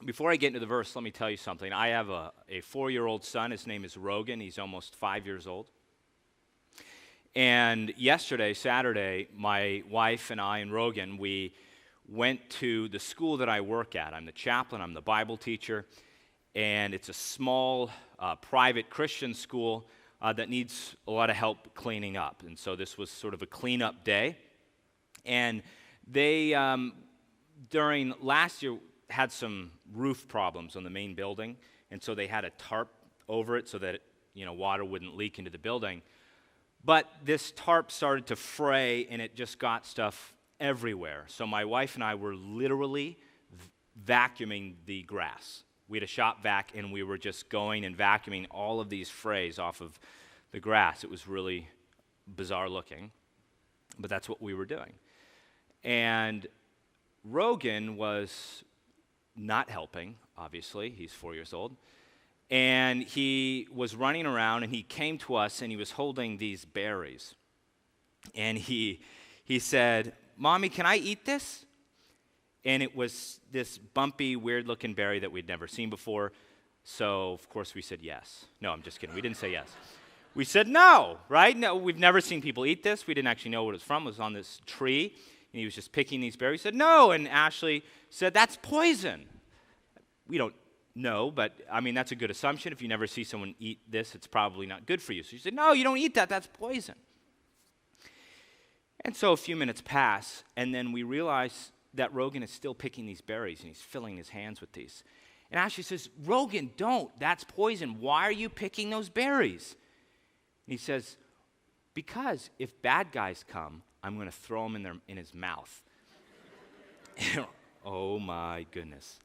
Before I get into the verse, let me tell you something. I have a 4-year-old son. His name is Rogan. He's almost 5 years old. And yesterday, Saturday, my wife and I and Rogan, we went to the school that I work at. I'm the chaplain, I'm the Bible teacher, and it's a small private Christian school that needs a lot of help cleaning up. And so this was sort of a cleanup day. And they, during last year, had some roof problems on the main building, and so they had a tarp over it so that water wouldn't leak into the building. But this tarp started to fray, and it just got stuff everywhere. So my wife and I were literally vacuuming the grass. We had a shop vac, and we were just going and vacuuming all of these frays off of the grass. It was really bizarre looking, but that's what we were doing. And Rogan was not helping, obviously. He's 4 years old. And he was running around, and he came to us, and he was holding these berries. And he said, "Mommy, can I eat this?" And it was this bumpy, weird-looking berry that we'd never seen before. So, of course, we said yes. No, I'm just kidding. We didn't say yes. We said no, right? No, we've never seen people eat this. We didn't actually know what it was from. It was on this tree, and he was just picking these berries. He said no, and Ashley said, "That's poison." We don't know, but, I mean, that's a good assumption. If you never see someone eat this, it's probably not good for you. So she said, "No, you don't eat that. That's poison." And so a few minutes pass, and then we realize that Rogan is still picking these berries, and he's filling his hands with these. And Ashley says, "Rogan, don't. That's poison. Why are you picking those berries?" And he says, "Because if bad guys come, I'm going to throw them in his mouth." Oh, my goodness.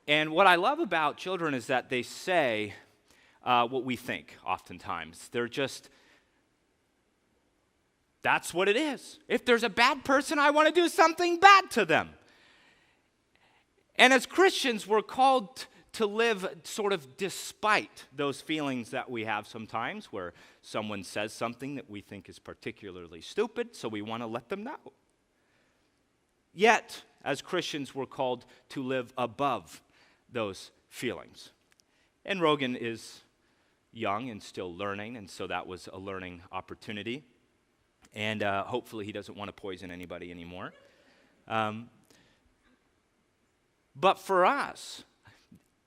And what I love about children is that they say what we think oftentimes. They're just, that's what it is. If there's a bad person, I want to do something bad to them. And as Christians, we're called to live sort of despite those feelings that we have sometimes where someone says something that we think is particularly stupid, so we want to let them know. Yet, as Christians, we're called to live above those feelings. And Rogan is young and still learning, and so that was a learning opportunity. And hopefully he doesn't want to poison anybody anymore. But for us,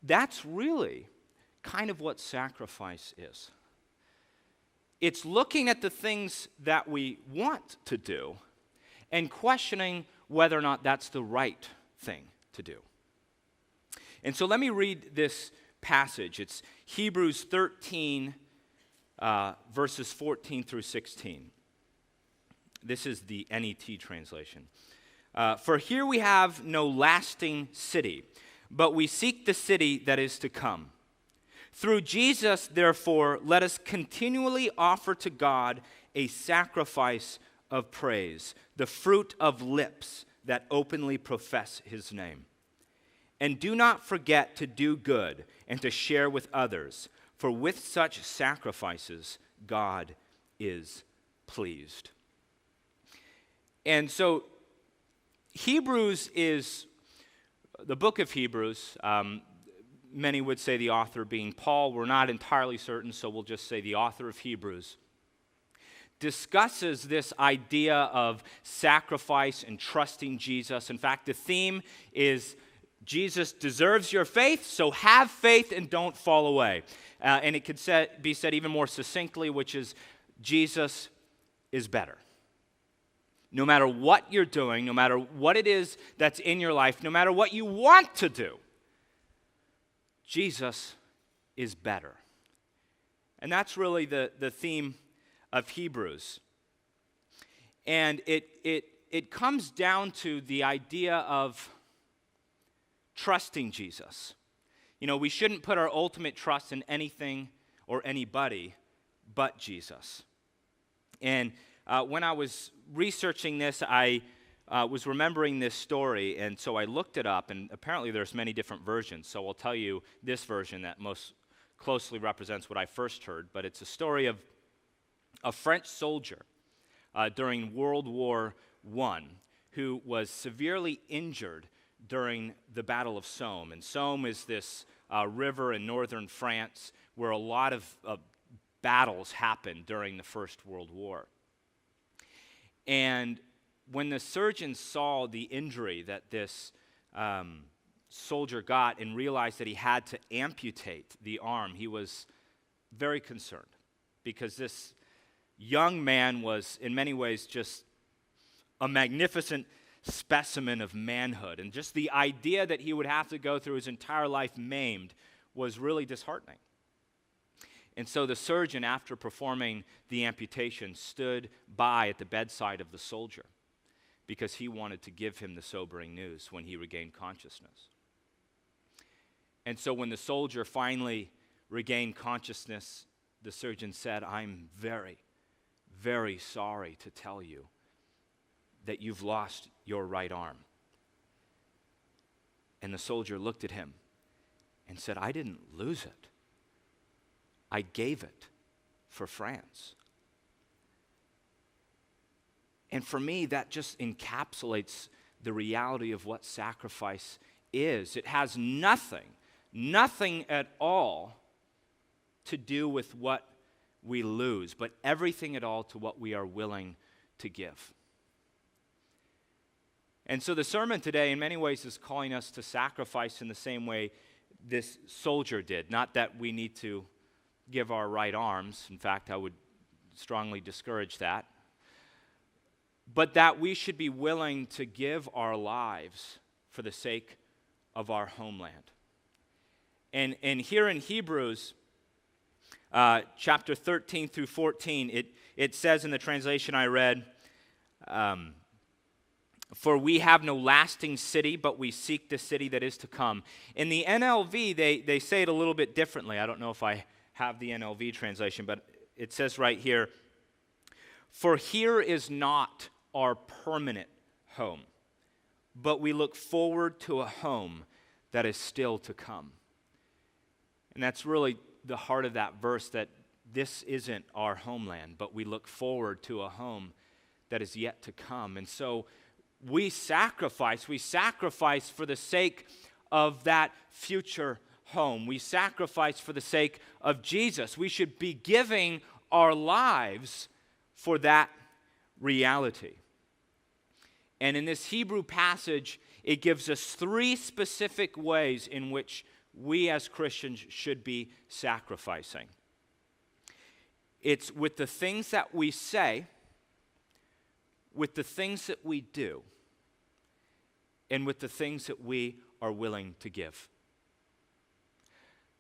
that's really kind of what sacrifice is. It's looking at the things that we want to do and questioning whether or not that's the right thing to do. And so let me read this passage. It's Hebrews 13, verses 14 through 16. This is the NET translation. "For here we have no lasting city, but we seek the city that is to come. Through Jesus, therefore, let us continually offer to God a sacrifice of praise, the fruit of lips that openly profess his name. And do not forget to do good and to share with others, for with such sacrifices God is pleased." And so Hebrews is the book of Hebrews. Many would say the author being Paul. We're not entirely certain, so we'll just say the author of Hebrews discusses this idea of sacrifice and trusting Jesus. In fact, the theme is Jesus deserves your faith, so have faith and don't fall away. And it could be said even more succinctly, which is Jesus is better. No matter what you're doing, no matter what it is that's in your life, no matter what you want to do, Jesus is better. And that's really the theme of Hebrews. And it comes down to the idea of trusting Jesus. We shouldn't put our ultimate trust in anything or anybody but Jesus. And when I was researching this, I was remembering this story, and so I looked it up, and apparently there's many different versions, so I'll tell you this version that most closely represents what I first heard, but it's a story of a French soldier during World War I who was severely injured during the Battle of Somme. And Somme is this river in northern France where a lot of battles happened during the First World War. And when the surgeon saw the injury that this soldier got and realized that he had to amputate the arm, he was very concerned because this young man was in many ways just a magnificent specimen of manhood. And just the idea that he would have to go through his entire life maimed was really disheartening. And so the surgeon, after performing the amputation, stood by at the bedside of the soldier because he wanted to give him the sobering news when he regained consciousness. And so when the soldier finally regained consciousness, the surgeon said, "I'm very, very sorry to tell you that you've lost your right arm." And the soldier looked at him and said, "I didn't lose it. I gave it for France." And for me, that just encapsulates the reality of what sacrifice is. It has nothing at all to do with what we lose, but everything at all to what we are willing to give. And so the sermon today, in many ways, is calling us to sacrifice in the same way this soldier did. Not that we need to give our right arms. In fact, I would strongly discourage that. But that we should be willing to give our lives for the sake of our homeland. And here in Hebrews, chapter 13 through 14, it says in the translation I read, "For we have no lasting city, but we seek the city that is to come." In the NLV, they say it a little bit differently. I don't know if I have the NLV translation, but it says right here, "For here is not our permanent home, but we look forward to a home that is still to come." And that's really the heart of that verse, that this isn't our homeland, but we look forward to a home that is yet to come. And so we sacrifice for the sake of that future home. We sacrifice for the sake of Jesus. We should be giving our lives for that reality. And in this Hebrew passage, it gives us three specific ways in which we as Christians should be sacrificing. It's with the things that we say, with the things that we do, and with the things that we are willing to give.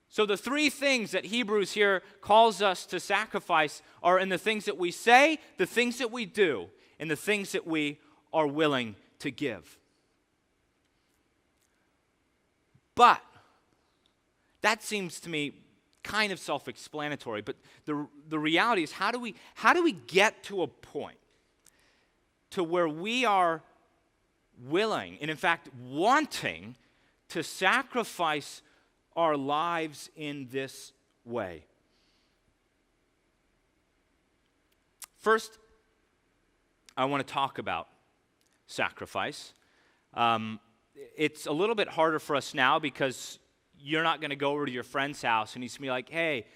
So the three things that Hebrews here calls us to sacrifice are in the things that we say, the things that we do, and the things that we are willing to give. But that seems to me kind of self-explanatory, but the reality is, how do we get to a point to where we are willing, and in fact wanting, to sacrifice our lives in this way? First, I want to talk about sacrifice. It's a little bit harder for us now because you're not going to go over to your friend's house and he's going to be like, "Hey,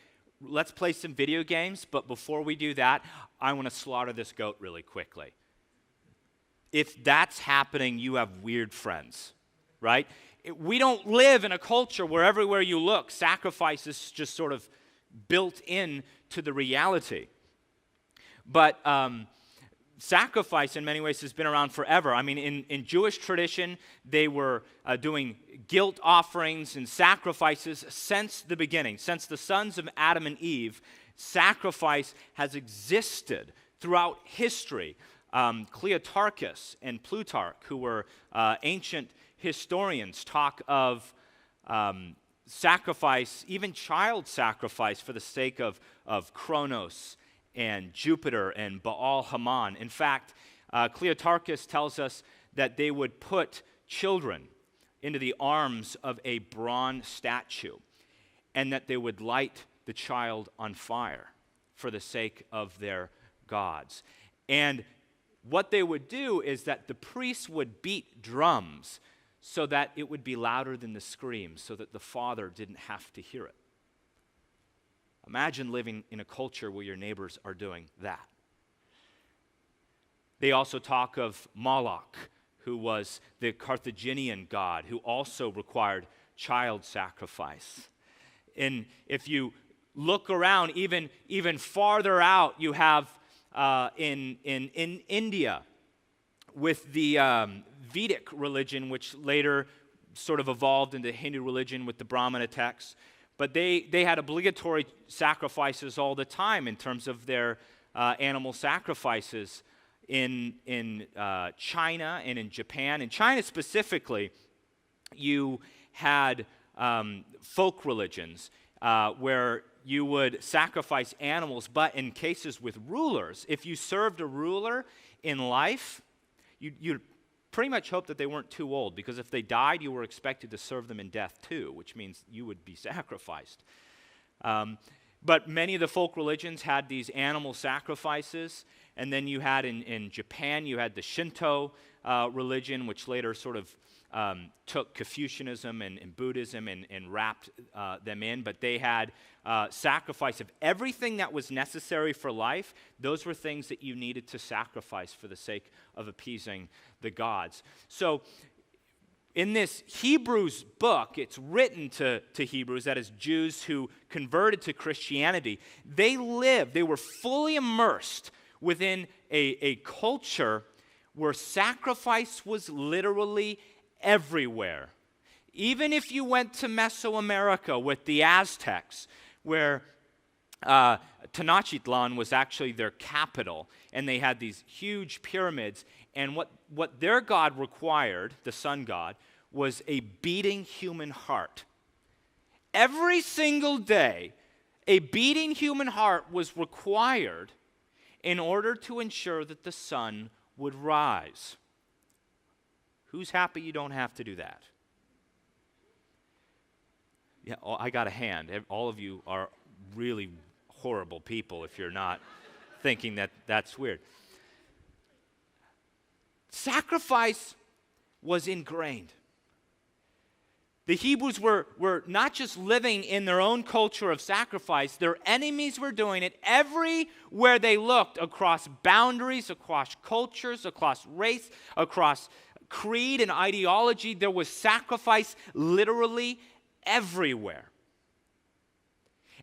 let's play some video games, but before we do that, I want to slaughter this goat really quickly." If that's happening, you have weird friends, right? We don't live in a culture where everywhere you look, sacrifice is just sort of built in to the reality. But sacrifice, in many ways, has been around forever. I mean, in Jewish tradition, they were doing guilt offerings and sacrifices since the beginning. Since the sons of Adam and Eve, sacrifice has existed throughout history. Cleotarchus and Plutarch, who were ancient historians, talk of sacrifice, even child sacrifice, for the sake of Kronos and Jupiter and Baal Haman. In fact, Cleotarchus tells us that they would put children into the arms of a bronze statue and that they would light the child on fire for the sake of their gods. And what they would do is that the priests would beat drums so that it would be louder than the screams, so that the father didn't have to hear it. Imagine living in a culture where your neighbors are doing that. They also talk of Moloch, who was the Carthaginian god, who also required child sacrifice. And if you look around, even farther out, you have in India with the Vedic religion, which later sort of evolved into Hindu religion with the Brahmana texts. But they had obligatory sacrifices all the time in terms of their animal sacrifices in China and in Japan. In China specifically, you had folk religions where you would sacrifice animals, but in cases with rulers, if you served a ruler in life, you'd pretty much hope that they weren't too old, because if they died, you were expected to serve them in death too, which means you would be sacrificed. But many of the folk religions had these animal sacrifices, and then you had in Japan, you had the Shinto religion, which later sort of took Confucianism and Buddhism and wrapped them in, but they had sacrifice of everything that was necessary for life. Those were things that you needed to sacrifice for the sake of appeasing the gods. So in this Hebrews book, it's written to Hebrews, that is Jews who converted to Christianity. They were fully immersed within a culture where sacrifice was literally everywhere. Even if you went to Mesoamerica with the Aztecs, where Tenochtitlan was actually their capital, and they had these huge pyramids, and what their god required, the sun god, was a beating human heart. Every single day, a beating human heart was required in order to ensure that the sun would rise. Who's happy you don't have to do that? Yeah, I got a hand. All of you are really horrible people if you're not thinking that that's weird. Sacrifice was ingrained. The Hebrews were not just living in their own culture of sacrifice, their enemies were doing it everywhere they looked, across boundaries, across cultures, across race, across creed and ideology. There was sacrifice literally everywhere.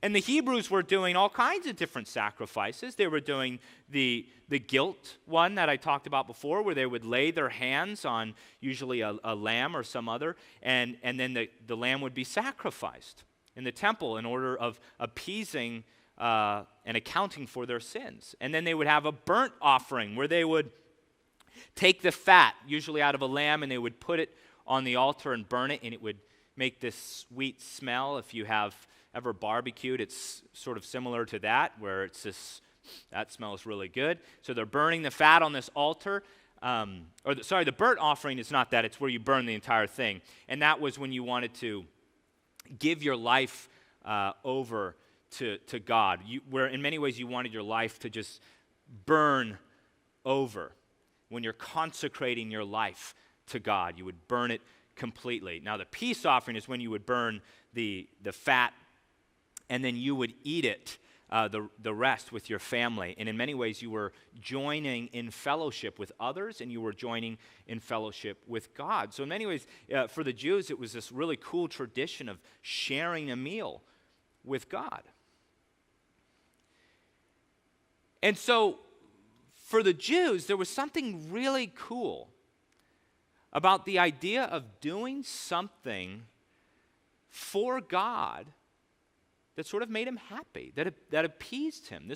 And the Hebrews were doing all kinds of different sacrifices. They were doing the guilt one that I talked about before, where they would lay their hands on usually a lamb or some other, and then the lamb would be sacrificed in the temple in order of appeasing and accounting for their sins. And then they would have a burnt offering where they would take the fat, usually out of a lamb, and they would put it on the altar and burn it, and it would make this sweet smell. If you have ever barbecued, it's sort of similar to that, where that smells really good. So they're burning the fat on this altar. The burnt offering is not that. It's where you burn the entire thing. And that was when you wanted to give your life over to God, where in many ways you wanted your life to just burn over. When you're consecrating your life to God, you would burn it completely. Now, the peace offering is when you would burn the fat, and then you would eat it, the rest, with your family. And in many ways, you were joining in fellowship with others, and you were joining in fellowship with God. So in many ways, for the Jews, it was this really cool tradition of sharing a meal with God. And so for the Jews, there was something really cool about the idea of doing something for God that sort of made him happy, that appeased him.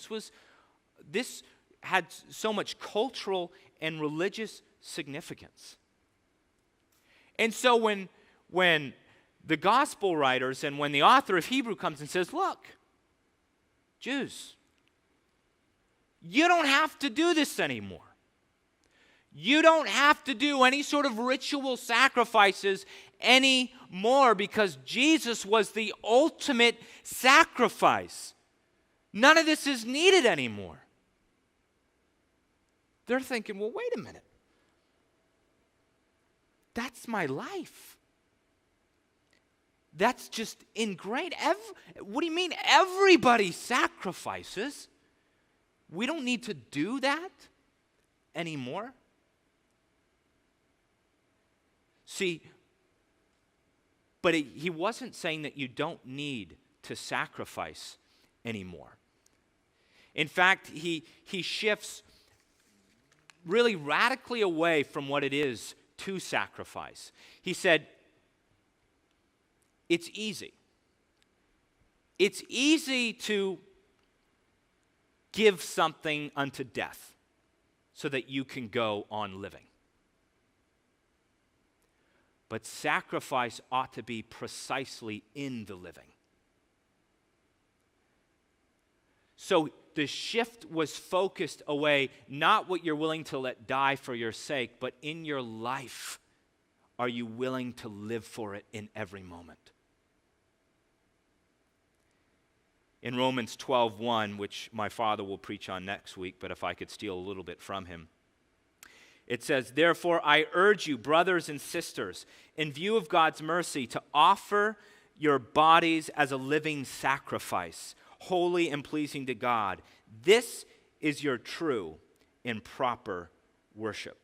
This had so much cultural and religious significance. And so when the gospel writers and when the author of Hebrew comes and says, look, Jews, you don't have to do this anymore. You don't have to do any sort of ritual sacrifices anymore, because Jesus was the ultimate sacrifice. None of this is needed anymore. They're thinking, well, wait a minute. That's my life. That's just ingrained. What do you mean everybody sacrifices? We don't need to do that anymore. See, but he wasn't saying that you don't need to sacrifice anymore. In fact, he shifts really radically away from what it is to sacrifice. He said, it's easy. It's easy to give something unto death so that you can go on living. But sacrifice ought to be precisely in the living. So the shift was focused away, not what you're willing to let die for your sake, but in your life, are you willing to live for it in every moment? In Romans 12:1, which my father will preach on next week, but if I could steal a little bit from him, it says, "Therefore I urge you, brothers and sisters, in view of God's mercy, to offer your bodies as a living sacrifice, holy and pleasing to God. This is your true and proper worship."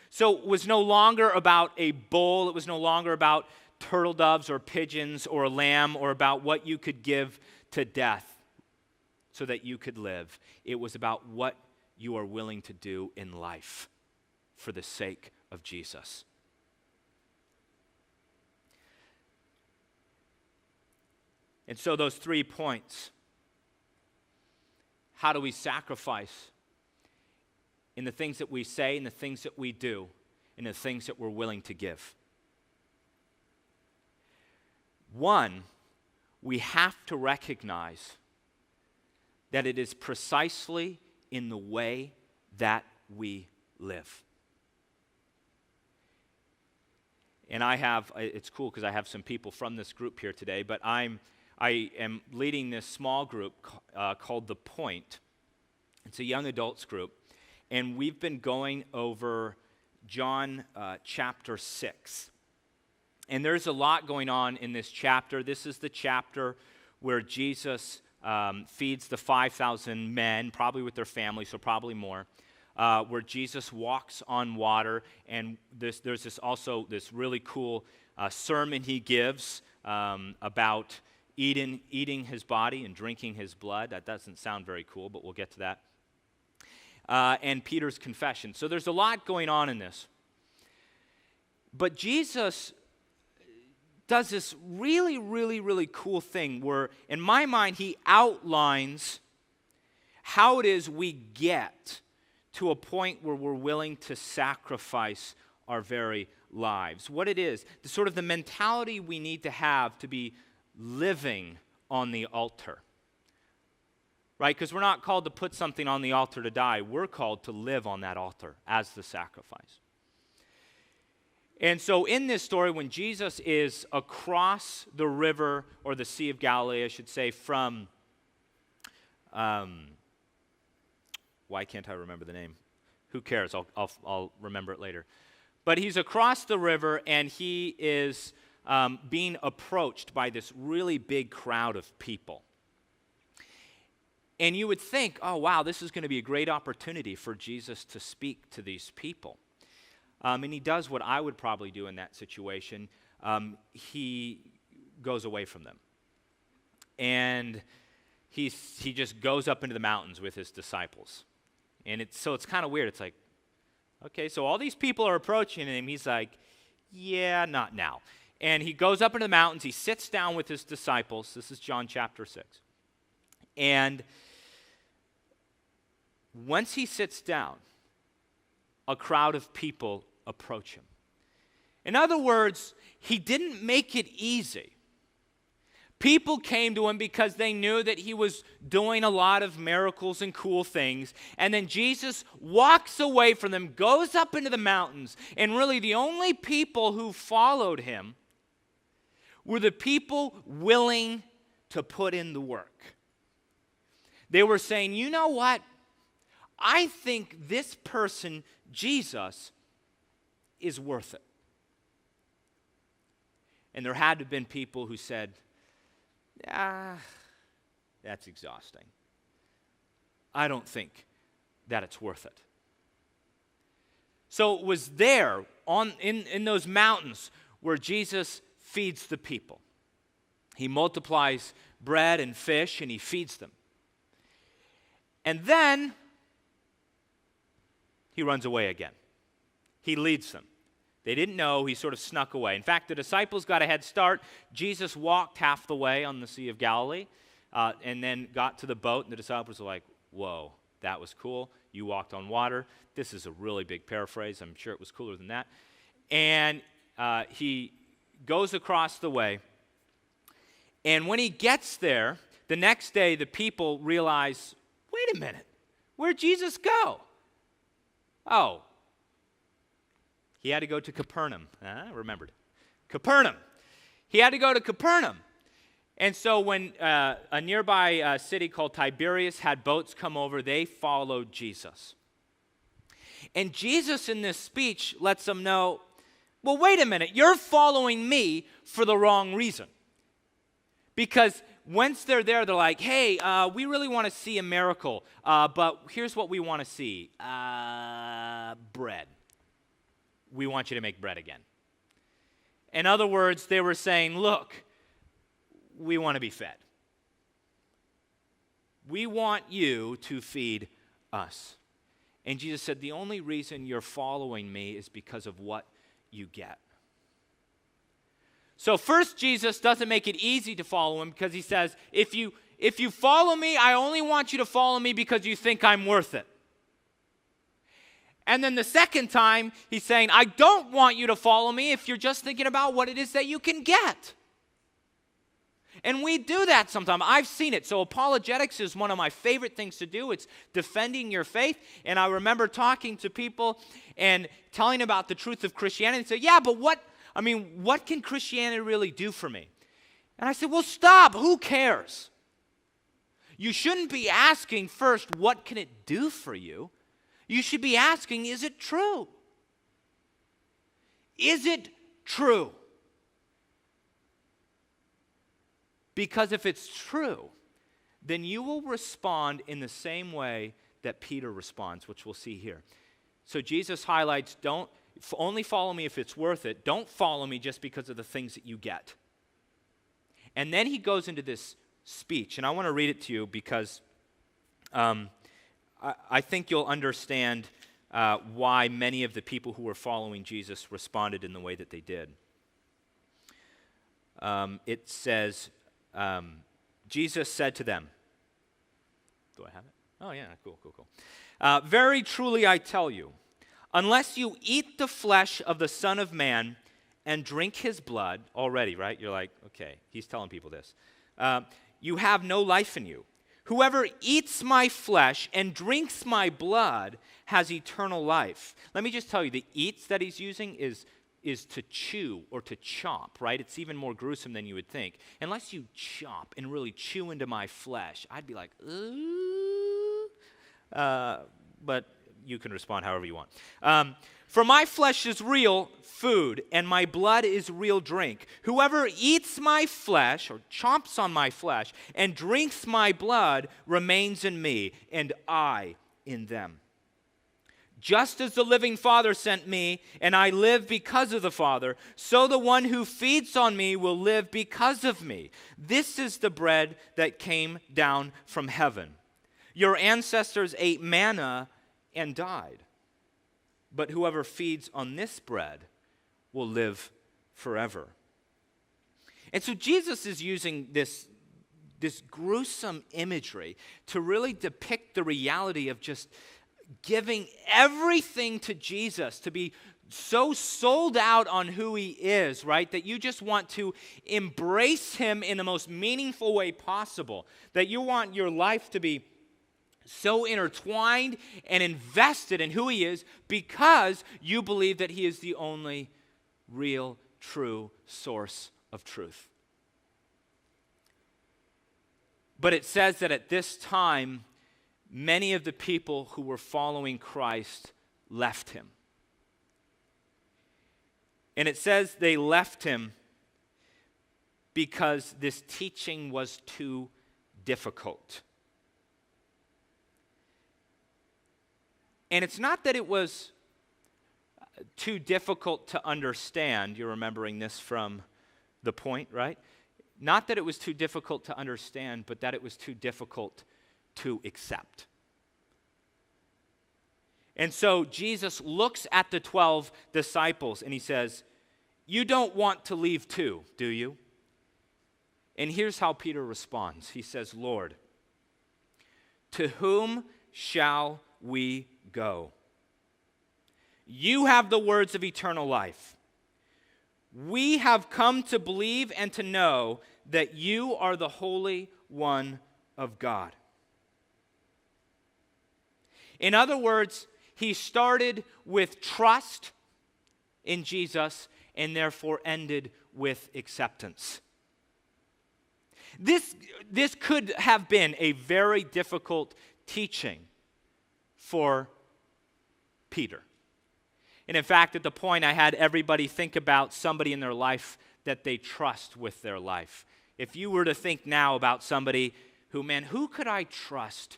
So it was no longer about a bull. It was no longer about turtle doves or pigeons or a lamb or about what you could give to death so that you could live. It was about what you are willing to do in life for the sake of Jesus. And so those 3 points. How do we sacrifice in the things that we say, in the things that we do, in the things that we're willing to give? One, we have to recognize that it is precisely in the way that we live. And it's cool because I have some people from this group here today, but I am leading this small group called The Point. It's a young adults group, and we've been going over John chapter 6. And there's a lot going on in this chapter. This is the chapter where Jesus feeds the 5,000 men, probably with their family, so probably more, where Jesus walks on water. And there's this really cool sermon he gives about eating his body and drinking his blood. That doesn't sound very cool, but we'll get to that. And Peter's confession. So there's a lot going on in this. But Jesus does this really, really, really cool thing where, in my mind, he outlines how it is we get to a point where we're willing to sacrifice our very lives. What it is, the sort of the mentality we need to have to be living on the altar. Right? Because we're not called to put something on the altar to die. We're called to live on that altar as the sacrifice. And so in this story, when Jesus is across the river, or the Sea of Galilee, I should say, from, why can't I remember the name? Who cares? I'll remember it later. But he's across the river, and he is being approached by this really big crowd of people. And you would think, oh, wow, this is going to be a great opportunity for Jesus to speak to these people. And he does what I would probably do in that situation. He goes away from them. And he just goes up into the mountains with his disciples. And it's kind of weird. It's like, okay, so all these people are approaching him. He's like, yeah, not now. And he goes up into the mountains. He sits down with his disciples. This is John chapter 6. And once he sits down, a crowd of people approach him. In other words, he didn't make it easy. People came to him because they knew that he was doing a lot of miracles and cool things. And then Jesus walks away from them, goes up into the mountains, and really the only people who followed him were the people willing to put in the work. They were saying, you know what? I think this person, Jesus, is worth it. And there had to have been people who said, that's exhausting. I don't think that it's worth it. So it was there in those mountains where Jesus feeds the people. He multiplies bread and fish and he feeds them. And then he runs away again. He leads them. They didn't know. He sort of snuck away. In fact, the disciples got a head start. Jesus walked half the way on the Sea of Galilee and then got to the boat, and the disciples were like, whoa, that was cool. You walked on water. This is a really big paraphrase. I'm sure it was cooler than that. And he goes across the way. And when he gets there, the next day the people realize, wait a minute, where'd Jesus go? Oh, he had to go to Capernaum. I remembered. Capernaum. He had to go to Capernaum. And so when a nearby city called Tiberias had boats come over, they followed Jesus. And Jesus in this speech lets them know, well, wait a minute, you're following me for the wrong reason. Because once they're there, they're like, hey, we really want to see a miracle, but here's what we want to see, bread. We want you to make bread again. In other words, they were saying, look, we want to be fed. We want you to feed us. And Jesus said, the only reason you're following me is because of what you get. So first, Jesus doesn't make it easy to follow him because he says, if you follow me, I only want you to follow me because you think I'm worth it. And then the second time, he's saying, I don't want you to follow me if you're just thinking about what it is that you can get. And we do that sometimes. I've seen it. So apologetics is one of my favorite things to do. It's defending your faith. And I remember talking to people and telling about the truth of Christianity and say, yeah, but what can Christianity really do for me? And I said, well, stop. Who cares? You shouldn't be asking first, what can it do for you? You should be asking, is it true? Is it true? Because if it's true, then you will respond in the same way that Peter responds, which we'll see here. So Jesus highlights, don't only follow me if it's worth it. Don't follow me just because of the things that you get. And then he goes into this speech, and I want to read it to you because I think you'll understand why many of the people who were following Jesus responded in the way that they did. It says, Jesus said to them, do I have it? Oh, yeah, cool. Very truly I tell you, unless you eat the flesh of the Son of Man and drink his blood, already, right? You're like, okay, he's telling people this. You have no life in you. Whoever eats my flesh and drinks my blood has eternal life. Let me just tell you, the eats that he's using is to chew or to chomp, right? It's even more gruesome than you would think. Unless you chomp and really chew into my flesh, I'd be like, ooh. But you can respond however you want. For my flesh is real food, and my blood is real drink. Whoever eats my flesh, or chomps on my flesh, and drinks my blood remains in me, and I in them. Just as the living Father sent me, and I live because of the Father, so the one who feeds on me will live because of me. This is the bread that came down from heaven. Your ancestors ate manna and died. But whoever feeds on this bread will live forever. And so Jesus is using this gruesome imagery to really depict the reality of just giving everything to Jesus, to be so sold out on who he is, right, that you just want to embrace him in the most meaningful way possible, that you want your life to be so intertwined and invested in who he is because you believe that he is the only real, true source of truth. But it says that at this time, many of the people who were following Christ left him. And it says they left him because this teaching was too difficult. And it's not that it was too difficult to understand. You're remembering this from the point, right? Not that it was too difficult to understand, but that it was too difficult to accept. And so Jesus looks at the 12 disciples and he says, "You don't want to leave too, do you?" And here's how Peter responds. He says, "Lord, to whom shall we go? You have the words of eternal life. We have come to believe and to know that you are the Holy One of God." In other words, he started with trust in Jesus and therefore ended with acceptance. This could have been a very difficult teaching for Peter. And in fact, at the point, I had everybody think about somebody in their life that they trust with their life. If you were to think now about somebody who could I trust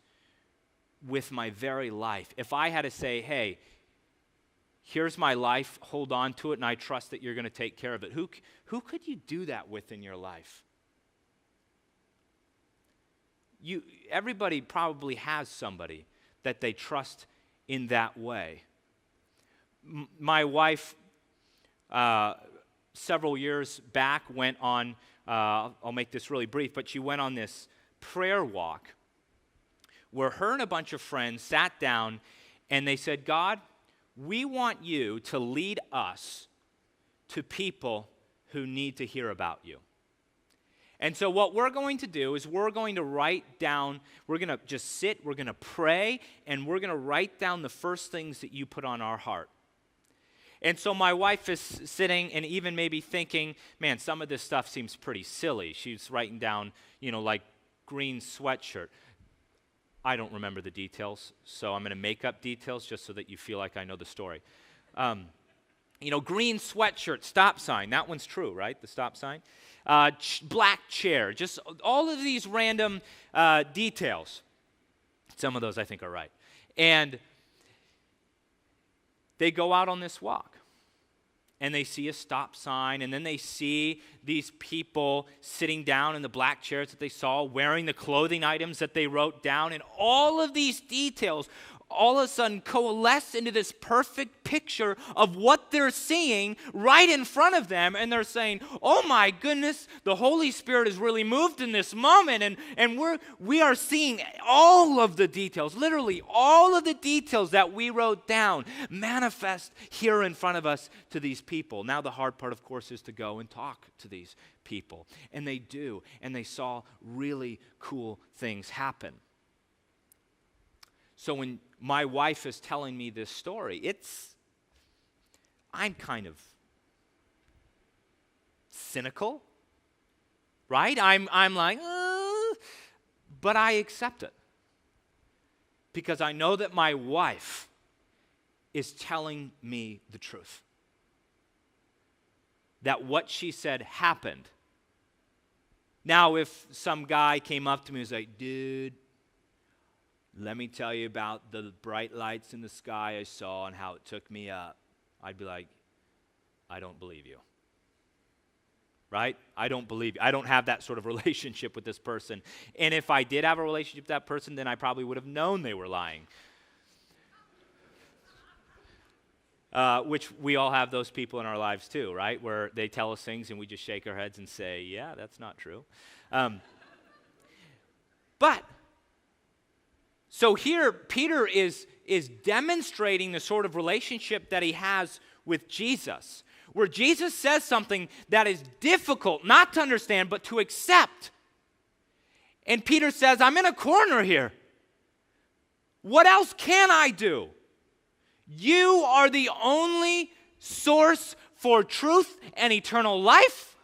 with my very life? If I had to say, hey, here's my life, hold on to it, and I trust that you're going to take care of it. Who could you do that with in your life? Everybody probably has somebody that they trust in that way. My wife, several years back, went on, I'll make this really brief, but she went on this prayer walk where her and a bunch of friends sat down and they said, "God, we want you to lead us to people who need to hear about you." And so what we're going to do is we're going to write down, we're going to just sit, we're going to pray, and we're going to write down the first things that you put on our heart. And so my wife is sitting and even maybe thinking, man, some of this stuff seems pretty silly. She's writing down, like green sweatshirt. I don't remember the details, so I'm going to make up details just so that you feel like I know the story. Green sweatshirt, stop sign. That one's true, right? The stop sign. Black chair. Just all of these random details. Some of those I think are right. And they go out on this walk. And they see a stop sign, and then they see these people sitting down in the black chairs that they saw, wearing the clothing items that they wrote down, and all of these details all of a sudden coalesce into this perfect picture of what they're seeing right in front of them, and they're saying, "Oh my goodness, the Holy Spirit is really moved in this moment," and we are seeing all of the details, literally all of the details that we wrote down manifest here in front of us to these people. Now the hard part, of course, is to go and talk to these people, and they do, and they saw really cool things happen. So when my wife is telling me this story, I'm kind of cynical, right? I'm like, but I accept it because I know that my wife is telling me the truth. That what she said happened. Now, if some guy came up to me and was like, "Dude, let me tell you about the bright lights in the sky I saw and how it took me up," I'd be like, "I don't believe you." Right? I don't believe you. I don't have that sort of relationship with this person. And if I did have a relationship with that person, then I probably would have known they were lying. Which we all have those people in our lives too, right? Where they tell us things and we just shake our heads and say, "Yeah, that's not true." So here, Peter is demonstrating the sort of relationship that he has with Jesus, where Jesus says something that is difficult not to understand, but to accept. And Peter says, "I'm in a corner here. What else can I do? You are the only source for truth and eternal life.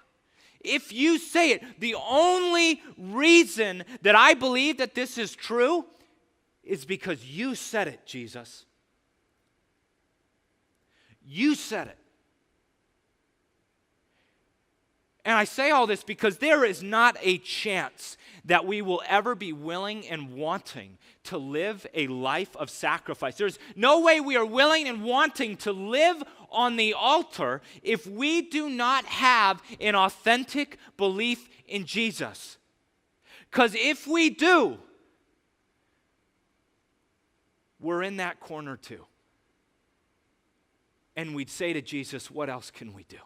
If you say it, the only reason that I believe that this is true is because you said it, Jesus. You said it. And I say all this because there is not a chance that we will ever be willing and wanting to live a life of sacrifice. There's no way we are willing and wanting to live on the altar if we do not have an authentic belief in Jesus. Because if we do, we're in that corner too. And we'd say to Jesus, what else can we do?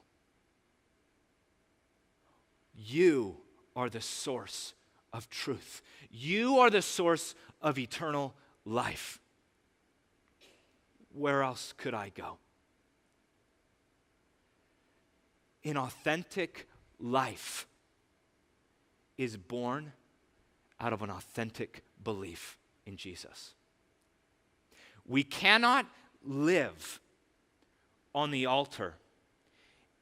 You are the source of truth. You are the source of eternal life. Where else could I go? An authentic life is born out of an authentic belief in Jesus. We cannot live on the altar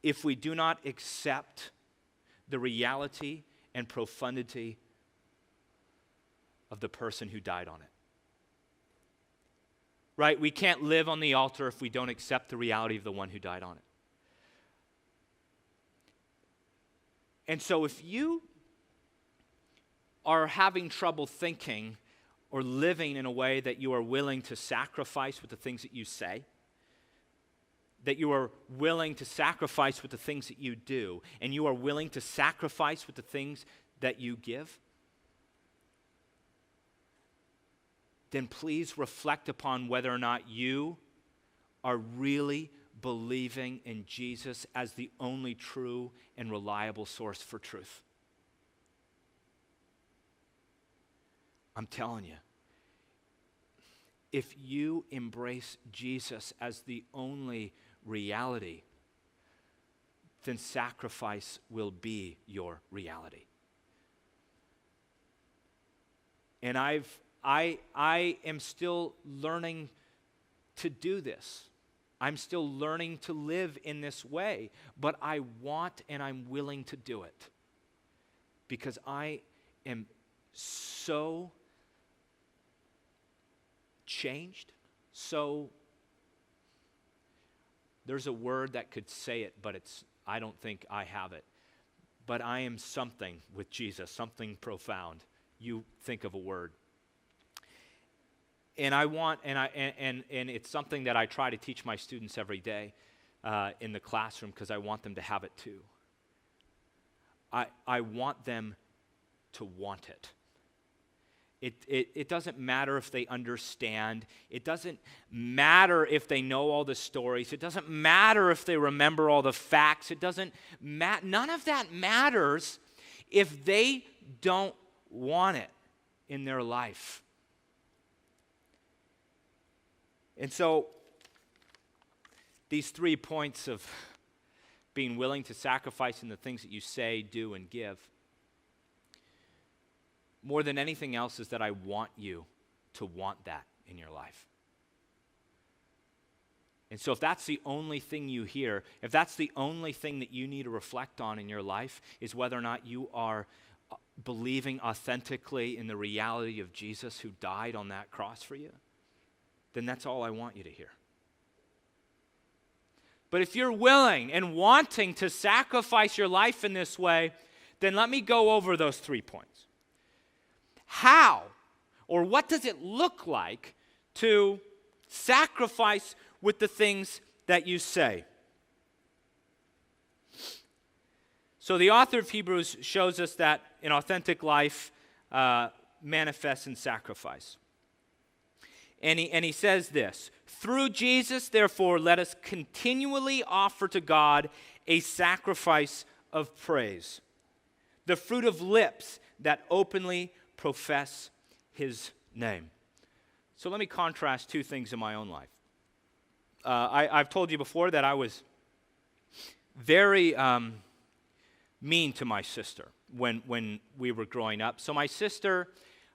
if we do not accept the reality and profundity of the person who died on it. Right? We can't live on the altar if we don't accept the reality of the one who died on it. And so if you are having trouble thinking or living in a way that you are willing to sacrifice with the things that you say, that you are willing to sacrifice with the things that you do, and you are willing to sacrifice with the things that you give, then please reflect upon whether or not you are really believing in Jesus as the only true and reliable source for truth. I'm telling you, if you embrace Jesus as the only reality, then sacrifice will be your reality. And I am still learning to do this. I'm still learning to live in this way, but I want and I'm willing to do it because I am so changed, so there's a word that could say it, but I don't think I have it. But I am something with Jesus, something profound. You think of a word. And I want, and it's something that I try to teach my students every day in the classroom because I want them to have it too. I want them to want it. It doesn't matter if they understand. It doesn't matter if they know all the stories. It doesn't matter if they remember all the facts. It doesn't matter. None of that matters if they don't want it in their life. And so these 3 points of being willing to sacrifice in the things that you say, do, and give, more than anything else is that I want you to want that in your life. And so if that's the only thing you hear, if that's the only thing that you need to reflect on in your life is whether or not you are believing authentically in the reality of Jesus who died on that cross for you, then that's all I want you to hear. But if you're willing and wanting to sacrifice your life in this way, then let me go over those 3 points. How or what does it look like to sacrifice with the things that you say? So the author of Hebrews shows us that an authentic life manifests in sacrifice. And he says this, through Jesus, therefore, let us continually offer to God a sacrifice of praise, the fruit of lips that openly profess his name. So let me contrast 2 things in my own life. I've told you before that I was very mean to my sister when we were growing up. So my sister,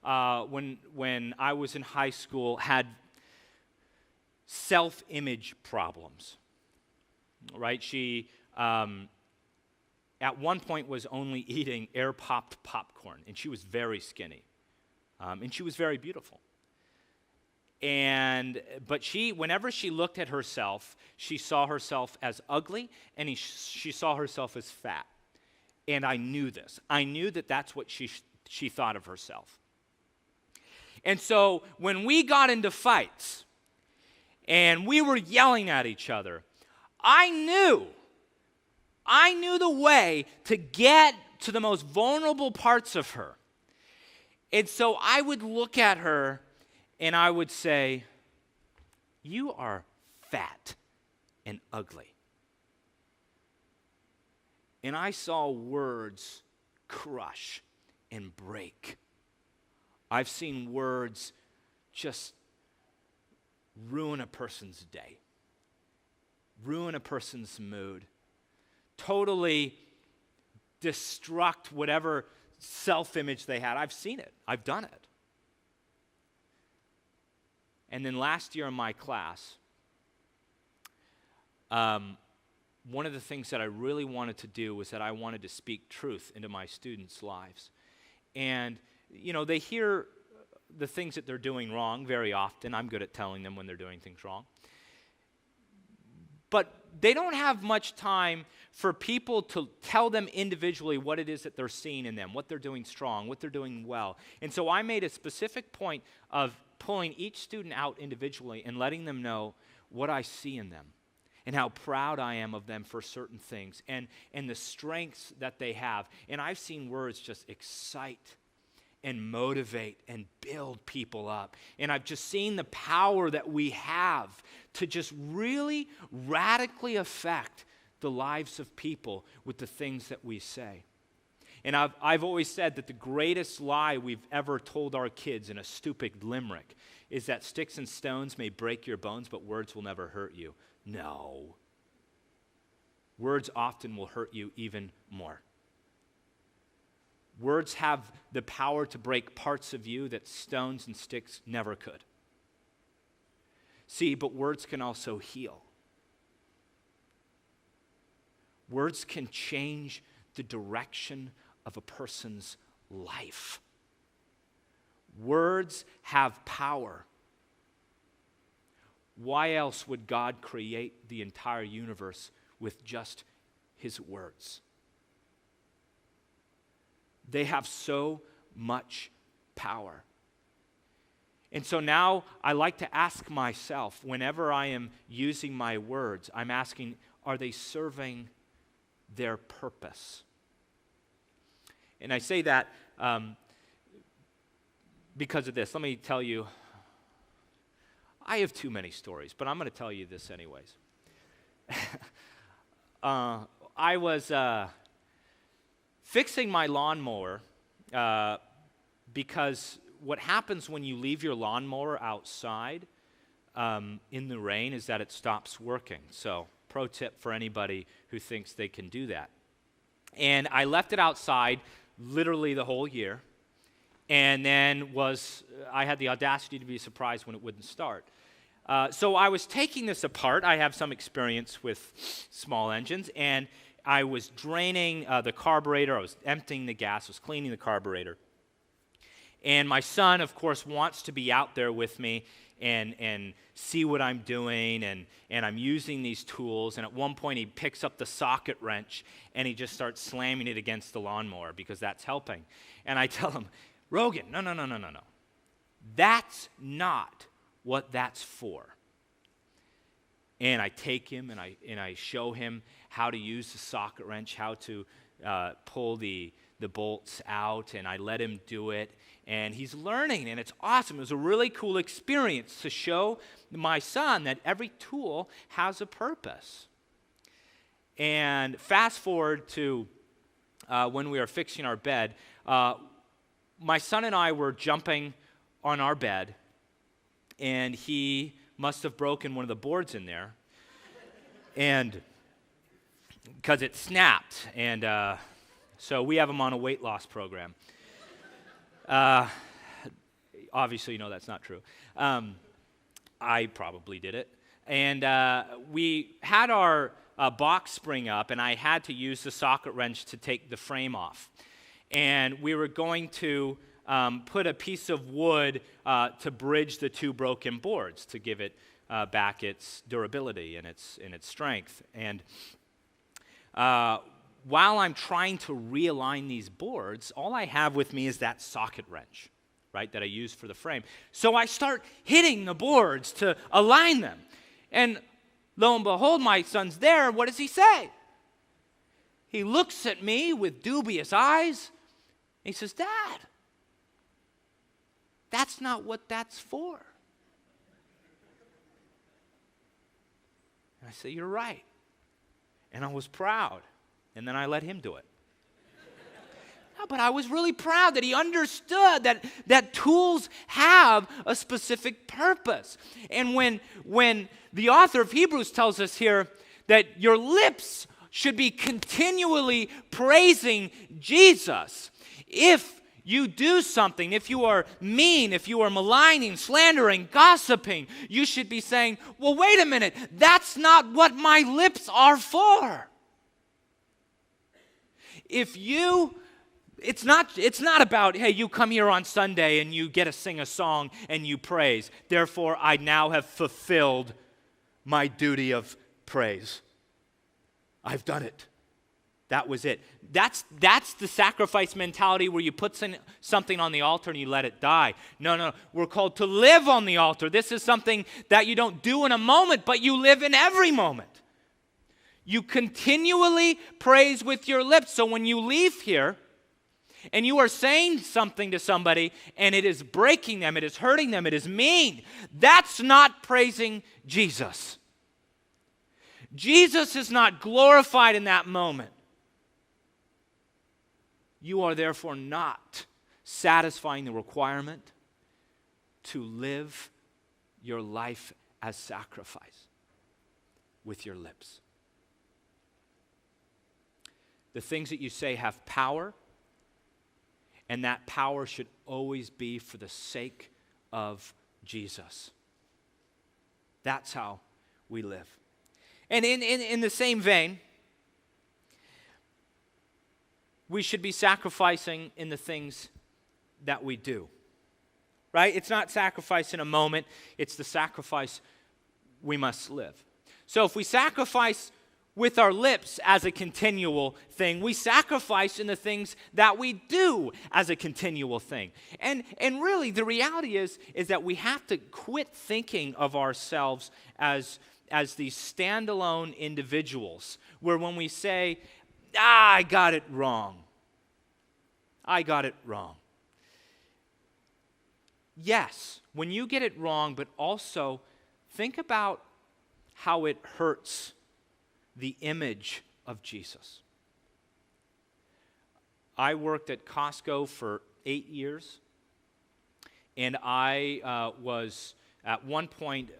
when I was in high school, had self-image problems, right? She, at one point, was only eating air-popped popcorn, and she was very skinny, and she was very beautiful. But whenever she looked at herself, she saw herself as ugly, and she saw herself as fat. And I knew this. I knew that that's what she thought of herself. And so when we got into fights and we were yelling at each other, I knew the way to get to the most vulnerable parts of her. And so I would look at her and I would say, "You are fat and ugly." And I saw words crush and break. I've seen words just ruin a person's day, ruin a person's mood, totally destruct whatever self-image they had. I've seen it. I've done it. And then last year in my class, one of the things that I really wanted to do was that I wanted to speak truth into my students' lives. And, they hear the things that they're doing wrong very often. I'm good at telling them when they're doing things wrong. But they don't have much time for people to tell them individually what it is that they're seeing in them, what they're doing strong, what they're doing well. And so I made a specific point of pulling each student out individually and letting them know what I see in them and how proud I am of them for certain things and the strengths that they have. And I've seen words just excite and motivate and build people up. And I've just seen the power that we have to just really radically affect the lives of people with the things that we say. And I've always said that the greatest lie we've ever told our kids in a stupid limerick is that sticks and stones may break your bones, but words will never hurt you. No. Words often will hurt you even more. Words have the power to break parts of you that stones and sticks never could. See, but words can also heal. Words can change the direction of a person's life. Words have power. Why else would God create the entire universe with just his words? They have so much power. And so now I like to ask myself, whenever I am using my words, I'm asking, are they serving their purpose? And I say that because of this. Let me tell you, I have too many stories, but I'm going to tell you this anyways. I was fixing my lawnmower because what happens when you leave your lawnmower outside in the rain is that it stops working. So, pro tip for anybody who thinks they can do that. And I left it outside literally the whole year, and then I had the audacity to be surprised when it wouldn't start. So I was taking this apart. I have some experience with small engines, and I was draining the carburetor. I was emptying the gas. I was cleaning the carburetor. And my son, of course, wants to be out there with me and see what I'm doing, and I'm using these tools. And at one point, he picks up the socket wrench, and he just starts slamming it against the lawnmower because that's helping. And I tell him, Rogan, no. That's not what that's for. And I take him and I show him how to use the socket wrench, how to pull the bolts out, and I let him do it. And he's learning, and it's awesome. It was a really cool experience to show my son that every tool has a purpose. And fast forward to when we were fixing our bed, my son and I were jumping on our bed, and he must have broken one of the boards in there, and because it snapped, and so we have him on a weight loss program. Obviously, you know that's not true. I probably did it. And we had our box spring up, and I had to use the socket wrench to take the frame off. And we were going to put a piece of wood to bridge the two broken boards to give it back its durability and its strength. And while I'm trying to realign these boards, all I have with me is that socket wrench, right, that I use for the frame. So I start hitting the boards to align them. And lo and behold, my son's there. What does he say? He looks at me with dubious eyes. And he says, "Dad, that's not what that's for." And I say, "You're right." And I was proud. And then I let him do it. No, but I was really proud that he understood that tools have a specific purpose. And when the author of Hebrews tells us here that your lips should be continually praising Jesus, if you do something, if you are mean, if you are maligning, slandering, gossiping, you should be saying, "Well, wait a minute, that's not what my lips are for." It's not about, hey, you come here on Sunday and you get to sing a song and you praise. Therefore, I now have fulfilled my duty of praise. I've done it. That was it. That's the sacrifice mentality where you put something on the altar and you let it die. No. We're called to live on the altar. This is something that you don't do in a moment, but you live in every moment. You continually praise with your lips. So when you leave here and you are saying something to somebody and it is breaking them, it is hurting them, it is mean, that's not praising Jesus. Jesus is not glorified in that moment. You are therefore not satisfying the requirement to live your life as sacrifice with your lips. The things that you say have power, and that power should always be for the sake of Jesus. That's how we live. And in the same vein, we should be sacrificing in the things that we do. Right? It's not sacrifice in a moment, it's the sacrifice we must live. So if we sacrifice with our lips as a continual thing, we sacrifice in the things that we do as a continual thing. And really, the reality is that we have to quit thinking of ourselves as these standalone individuals, where when we say, I got it wrong. I got it wrong. Yes, when you get it wrong, but also think about how it hurts the image of Jesus. I worked at Costco for 8 years, and I was at one point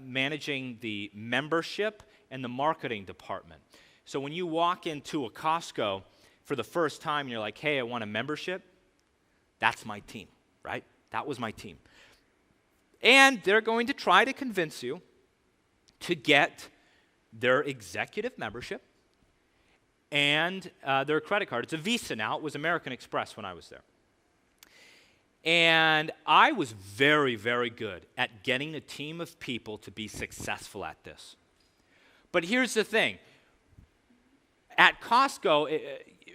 managing the membership and the marketing department. So when you walk into a Costco for the first time and you're like, hey, I want a membership, that's my team, right? That was my team. And they're going to try to convince you to get their executive membership and their credit card. It's a Visa now. It was American Express when I was there. And I was very, very good at getting a team of people to be successful at this. But here's the thing. At Costco,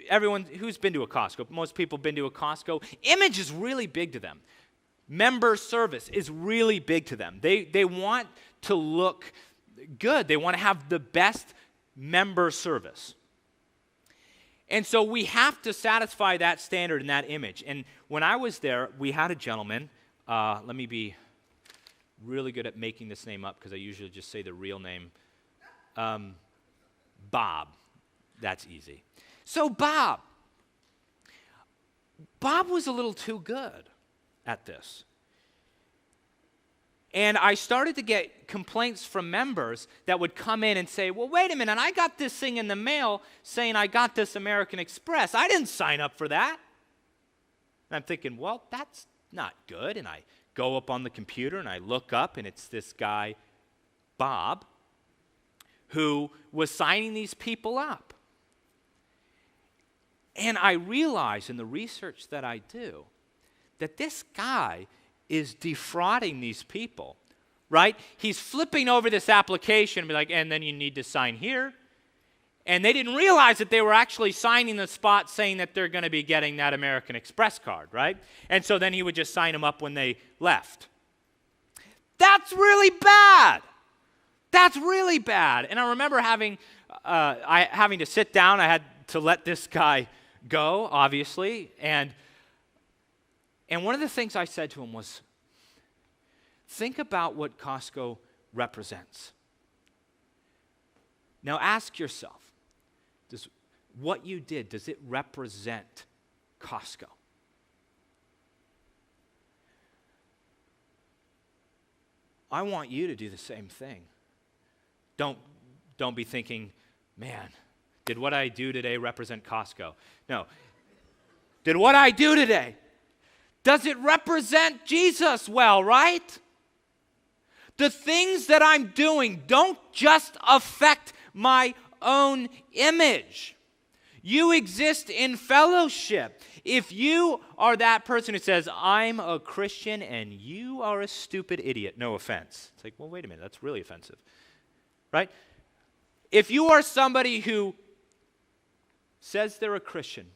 everyone who's been to a Costco, most people have been to a Costco, image is really big to them. Member service is really big to them. They want to look good. They want to have the best member service. And so we have to satisfy that standard and that image. And when I was there, we had a gentleman. Let me be really good at making this name up because I usually just say the real name. Bob. That's easy. So Bob was a little too good at this. And I started to get complaints from members that would come in and say, well, wait a minute, I got this thing in the mail saying I got this American Express. I didn't sign up for that. And I'm thinking, well, that's not good. And I go up on the computer and I look up and it's this guy, Bob, who was signing these people up. And I realize in the research that I do that this guy is defrauding these people, right? He's flipping over this application and be like, and then you need to sign here, And they didn't realize that they were actually signing the spot saying that they're going to be getting that American Express card, right? And so then he would just sign them up when they left. That's really bad. That's really bad. And I remember having to sit down. I had to let this guy go, obviously. And one of the things I said to him was, think about what Costco represents. Now ask yourself, does what you did, does it represent Costco? I want you to do the same thing. Don't be thinking, man, did what I do today represent Costco? No. Did what I do today, does it represent Jesus well, right? The things that I'm doing don't just affect my own image. You exist in fellowship. If you are that person who says, I'm a Christian and you are a stupid idiot, no offense. It's like, well, wait a minute, that's really offensive, right? If you are somebody who says they're a Christian,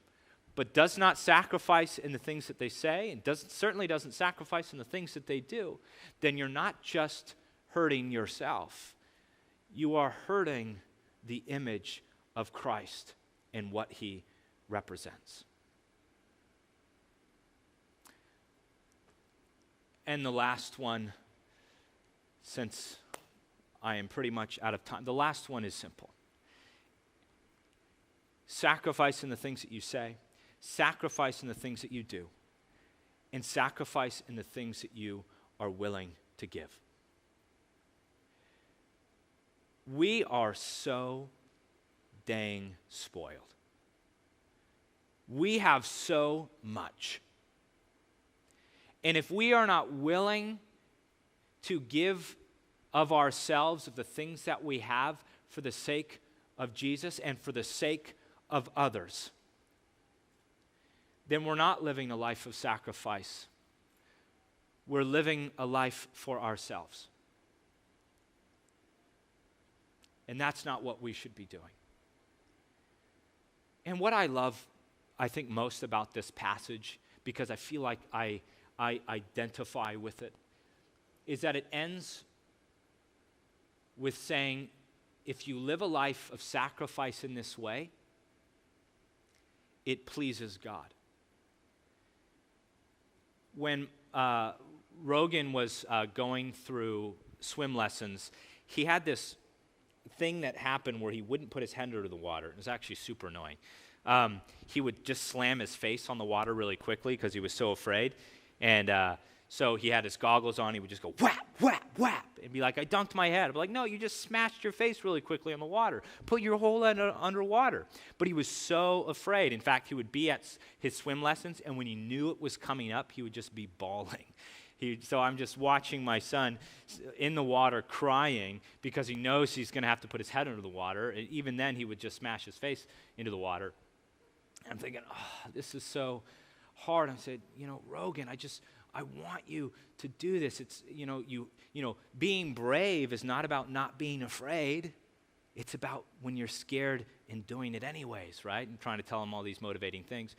but does not sacrifice in the things that they say, and certainly doesn't sacrifice in the things that they do, then you're not just hurting yourself. You are hurting the image of Christ and what he represents. And the last one, since I am pretty much out of time, the last one is simple. Sacrifice in the things that you say, sacrifice in the things that you do, and sacrifice in the things that you are willing to give. We are so dang spoiled. We have so much. And if we are not willing to give of ourselves, of the things that we have, for the sake of Jesus and for the sake of others, then we're not living a life of sacrifice. We're living a life for ourselves. And that's not what we should be doing. And what I love, I think, most about this passage, because I feel like I identify with it, is that it ends with saying, if you live a life of sacrifice in this way, it pleases God. When Rogan was going through swim lessons, he had this thing that happened where he wouldn't put his hand under the water. It was actually super annoying. He would just slam his face on the water really quickly because he was so afraid. And so he had his goggles on. He would just go whap, whap, whap, and be like, I dunked my head. I'd be like, no, you just smashed your face really quickly on the water. Put your whole head underwater. But he was so afraid. In fact, he would be at his swim lessons, and when he knew it was coming up, he would just be bawling. So I'm just watching my son in the water crying because he knows he's going to have to put his head under the water. And even then, he would just smash his face into the water. I'm thinking, oh, this is so hard. I said, Rogan, I want you to do this. It's, being brave is not about not being afraid. It's about when you're scared and doing it anyways, right? And trying to tell him all these motivating things.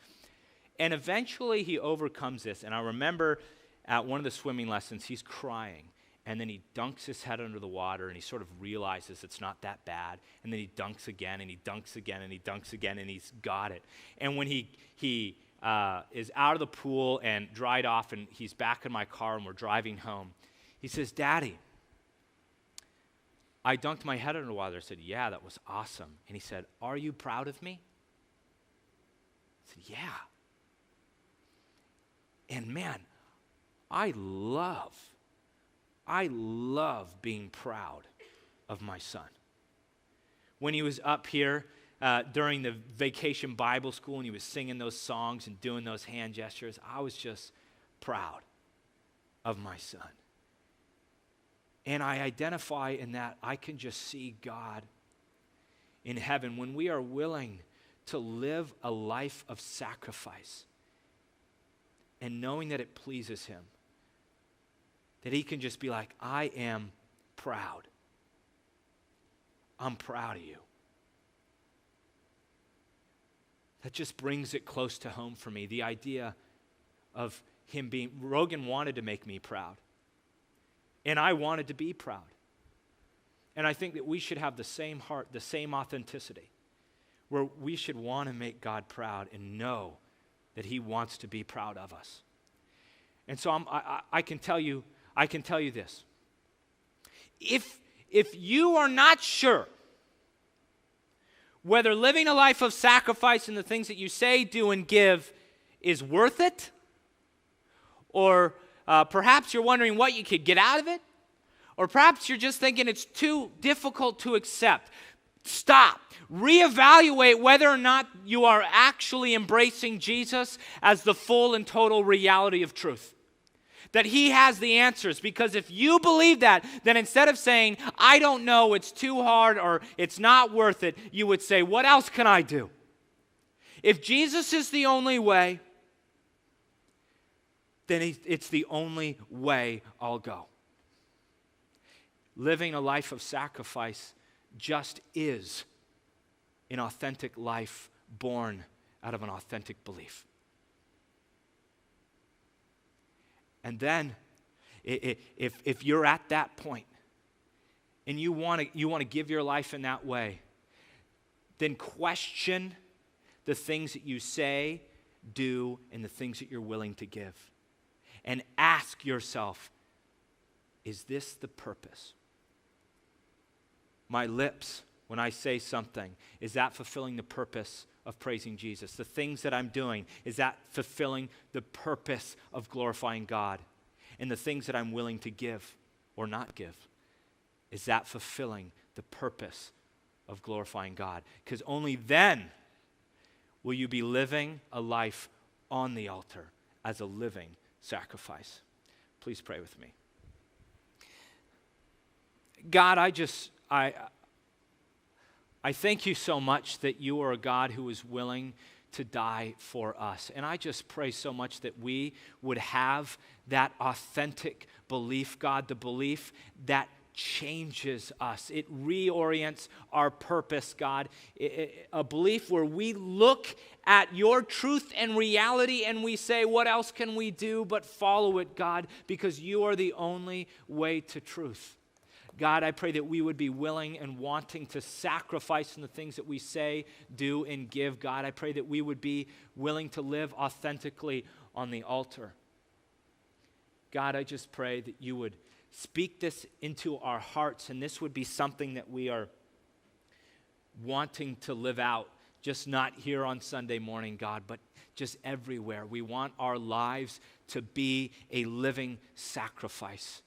And eventually he overcomes this. And I remember at one of the swimming lessons, he's crying. And then he dunks his head under the water, and he sort of realizes it's not that bad. And then he dunks again, and he dunks again, and he dunks again, and he's got it. And when he is out of the pool and dried off, and he's back in my car, and we're driving home, he says, Daddy, I dunked my head under the water. I said, yeah, that was awesome. And he said, are you proud of me? I said, yeah. And man, I love being proud of my son. When he was up here during the vacation Bible school and he was singing those songs and doing those hand gestures, I was just proud of my son. And I identify in that I can just see God in heaven when we are willing to live a life of sacrifice and knowing that it pleases him. That he can just be like, I am proud. I'm proud of you. that just brings it close to home for me. The idea of him being, Rogan wanted to make me proud. And I wanted to be proud. And I think that we should have the same heart, the same authenticity, where we should want to make God proud and know that he wants to be proud of us. And so I can tell you this. If you are not sure whether living a life of sacrifice in the things that you say, do, and give is worth it, or perhaps you're wondering what you could get out of it, or perhaps you're just thinking it's too difficult to accept, stop. Reevaluate whether or not you are actually embracing Jesus as the full and total reality of truth. That he has the answers. Because if you believe that, then instead of saying, I don't know, it's too hard, or it's not worth it, you would say, what else can I do? If Jesus is the only way, then it's the only way I'll go. Living a life of sacrifice just is an authentic life born out of an authentic belief. And then, if you're at that point and you want to give your life in that way, then question the things that you say, do, and the things that you're willing to give. And ask yourself, is this the purpose? My lips, when I say something, is that fulfilling the purpose of praising Jesus? The things that I'm doing, is that fulfilling the purpose of glorifying God? And the things that I'm willing to give or not give, is that fulfilling the purpose of glorifying God? Because only then will you be living a life on the altar as a living sacrifice. Please pray with me. God, I thank you so much that you are a God who is willing to die for us. And I just pray so much that we would have that authentic belief, God, the belief that changes us. It reorients our purpose, God. A belief where we look at your truth and reality and we say, what else can we do but follow it, God, because you are the only way to truth. God, I pray that we would be willing and wanting to sacrifice in the things that we say, do, and give. God, I pray that we would be willing to live authentically on the altar. God, I just pray that you would speak this into our hearts, and this would be something that we are wanting to live out, just not here on Sunday morning, God, but just everywhere. We want our lives to be a living sacrifice.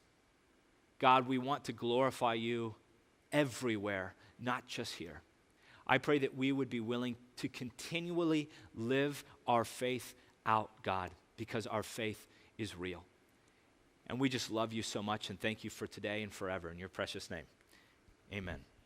God, we want to glorify you everywhere, not just here. I pray that we would be willing to continually live our faith out, God, because our faith is real. And we just love you so much and thank you for today and forever. In your precious name, amen.